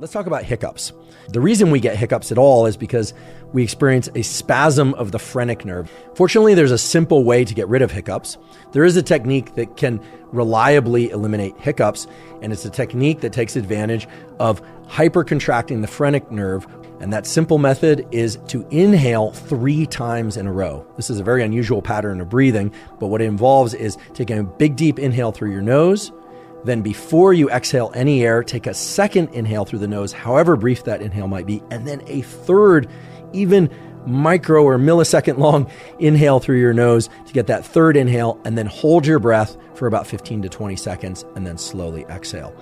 Let's talk about hiccups. The reason we get hiccups at all is because we experience a spasm of the phrenic nerve. Fortunately, there's a simple way to get rid of hiccups. There is a technique that can reliably eliminate hiccups, and it's a technique that takes advantage of hypercontracting the phrenic nerve. And that simple method is to inhale 3 times in a row. This is a very unusual pattern of breathing, but what it involves is taking a big, deep inhale through your nose. Then before you exhale any air, take a second inhale through the nose, however brief that inhale might be, and then a third, even micro or millisecond long inhale through your nose to get that third inhale, and then hold your breath for about 15 to 20 seconds and then slowly exhale.